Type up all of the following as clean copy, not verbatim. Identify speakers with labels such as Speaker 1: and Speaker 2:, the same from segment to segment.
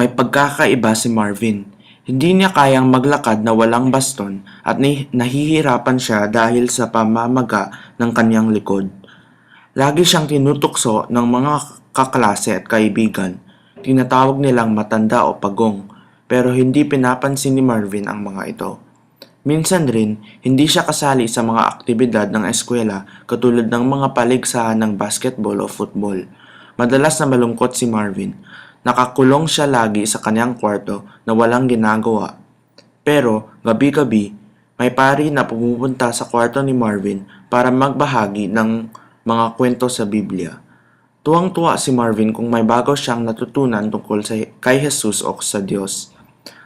Speaker 1: May pagkakaiba si Marvin. Hindi niya kayang maglakad na walang baston at nahihirapan siya dahil sa pamamaga ng kanyang likod. Lagi siyang tinutukso ng mga kaklase at kaibigan. Tinatawag nilang matanda o pagong, pero hindi pinapansin ni Marvin ang mga ito. Minsan rin, hindi siya kasali sa mga aktibidad ng eskwela katulad ng mga paligsahan ng basketball o football. Madalas na malungkot si Marvin. Nakakulong siya lagi sa kanyang kwarto na walang ginagawa. Pero gabi-gabi, may pari na pumupunta sa kwarto ni Marvin para magbahagi ng mga kwento sa Biblia. Tuwang-tuwa si Marvin kung may bago siyang natutunan tungkol kay Jesus o sa Diyos.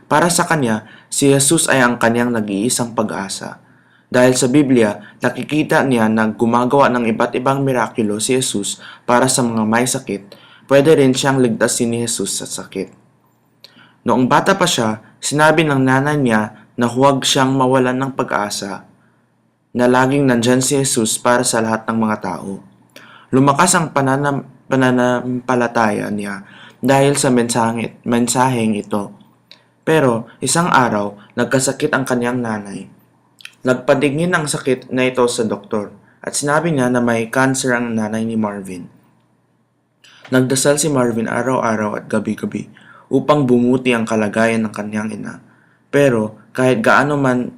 Speaker 1: Para sa kanya, si Jesus ay ang kanyang nag-iisang pag-asa. Dahil sa Biblia, nakikita niya na gumagawa ng iba't ibang mirakulo si Jesus para sa mga may sakit. Pwede rin siyang ligtasin ni Jesus sa sakit. Noong bata pa siya, sinabi ng nanay niya na huwag siyang mawalan ng pag-asa, na laging nandyan si Jesus para sa lahat ng mga tao. Lumakas ang pananampalataya niya dahil sa mensaheng ito. Pero isang araw, nagkasakit ang kanyang nanay. Nagpatingin ang sakit na ito sa doktor at sinabi niya na may cancer ang nanay ni Marvin. Nagdasal si Marvin araw-araw at gabi-gabi upang bumuti ang kalagayan ng kanyang ina. Pero kahit gaano man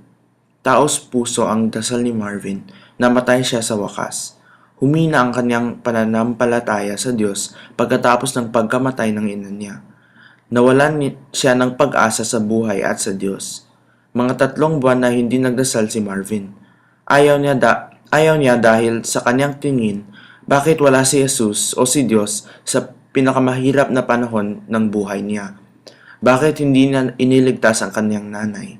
Speaker 1: taos puso ang dasal ni Marvin, namatay siya sa wakas. Humina ang kanyang pananampalataya sa Diyos pagkatapos ng pagkamatay ng ina niya. Nawalan siya ng pag-asa sa buhay at sa Diyos. Mga 3 buwan na hindi nagdasal si Marvin. Ayaw niya dahil sa kanyang tingin, bakit wala si Jesus o si Diyos sa pinakamahirap na panahon ng buhay niya? Bakit hindi niya iniligtas ang kanyang nanay?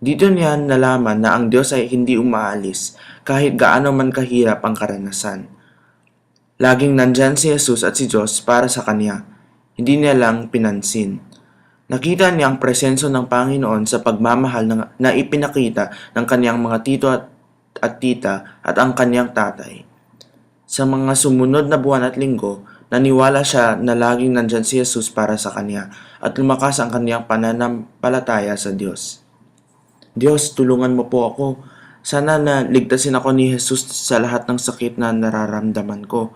Speaker 1: Dito niya nalaman na ang Diyos ay hindi umaalis kahit gaano man kahirap ang karanasan. Laging nandyan si Jesus at si Diyos para sa kanya. Hindi niya lang pinansin. Nakita niya ang presensyo ng Panginoon sa pagmamahal na ipinakita ng kanyang mga tito at tita at ang kanyang tatay. Sa mga sumunod na buwan at linggo, naniwala siya na laging nandyan si Jesus para sa kanya at lumakas ang kanyang pananampalataya sa Diyos. Diyos, tulungan mo po ako. Sana na ligtasin ako ni Jesus sa lahat ng sakit na nararamdaman ko.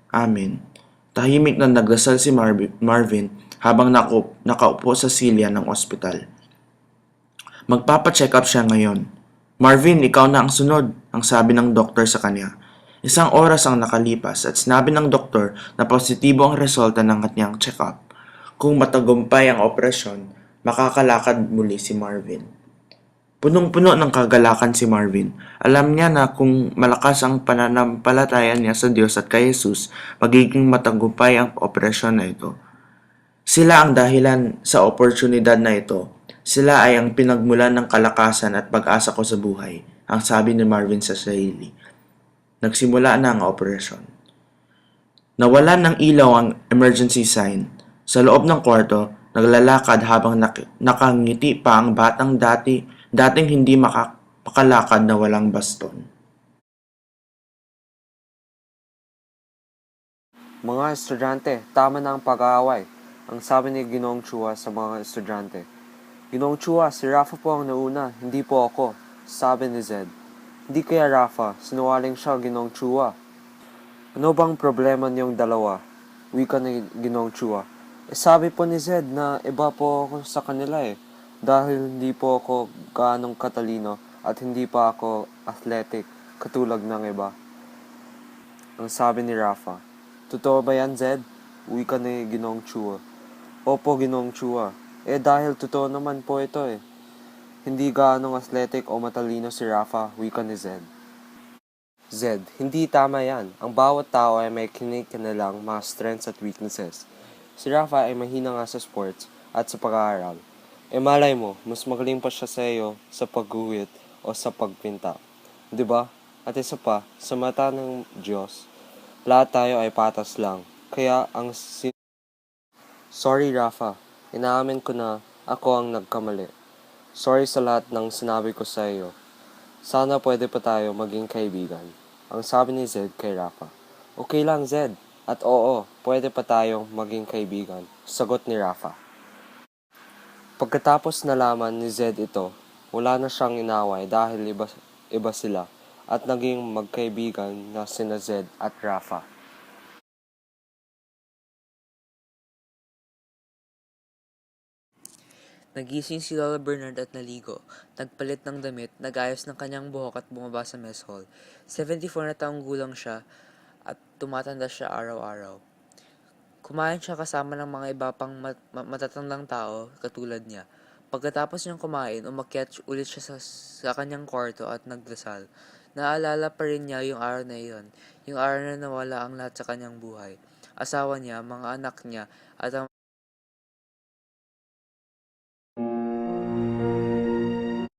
Speaker 1: Amen. Tahimik na nagdasal si Marvin habang nakaupo sa silya ng ospital. Magpapacheck up siya ngayon. Marvin, ikaw na ang sunod, ang sabi ng doktor sa kanya. Isang oras ang nakalipas at sinabi ng doktor na positibo ang resulta ng kanyang check-up. Kung matagumpay ang operasyon, makakalakad muli si Marvin. Punong-puno ng kagalakan si Marvin. Alam niya na kung malakas ang pananampalataya niya sa Diyos at kay Jesus, magiging matagumpay ang operasyon na ito. Sila ang dahilan sa oportunidad na ito. Sila ay ang pinagmulan ng kalakasan at pag-asa ko sa buhay, ang sabi ni Marvin sa sarili. Nagsimula na ang operasyon. Nawalan ng ilaw ang emergency sign. Sa loob ng kwarto, naglalakad habang nakangiti pa ang batang dating hindi makalakad na walang baston.
Speaker 2: Mga estudyante, tama na ang pag-aaway, ang sabi ni Ginoong Chua sa mga estudyante. Ginoong Chua, si Rafa po ang nauna, hindi po ako, sabi ni Zed. Hindi kaya Rafa, sinungaling siya Ginoong Chua. Ano bang problema niyong dalawa? Wika ni Ginoong Chua. Sabi po ni Zed na iba po ako sa kanila dahil hindi po ako gaanong katalino at hindi pa ako athletic katulad ng iba. Ang sabi ni Rafa. Totoo ba yan, Zed? Wika ni Ginoong Chua. Opo, Ginoong Chua. Dahil totoo naman po ito Hindi gaanong athletic o matalino si Rafa, wika ni Zed. Zed, hindi tama yan. Ang bawat tao ay may kinikilalang mga strengths at weaknesses. Si Rafa ay mahina nga sa sports at sa pag-aaral. Malay mo, mas magaling pa siya sa iyo sa pagguhit o sa pagpinta. 'Di ba? At isa pa, sa mata ng Diyos, lahat tayo ay patas lang. Kaya Sorry Rafa, inaamin ko na ako ang nagkamali. Sorry sa lahat ng sinabi ko sa iyo. Sana pwede pa tayo maging kaibigan. Ang sabi ni Zed kay Rafa. Okay lang Zed. At oo, pwede pa tayong maging kaibigan. Sagot ni Rafa. Pagkatapos nalaman ni Zed ito, wala na siyang inaway dahil iba sila at naging magkaibigan na sina Zed at Rafa.
Speaker 3: Nagising si Lola Bernard at naligo. Nagpalit ng damit, nag-ayos ng kanyang buhok at bumaba sa mess hall. 74 na taong gulang siya at tumatanda siya araw-araw. Kumain siya kasama ng mga iba pang matatandang tao katulad niya. Pagkatapos niyang kumain, umakyat ulit siya sa kanyang kwarto at nagdasal. Naalala pa rin niya yung araw na iyon, yung araw na nawala ang lahat sa kanyang buhay. Asawa niya, mga anak niya, at ang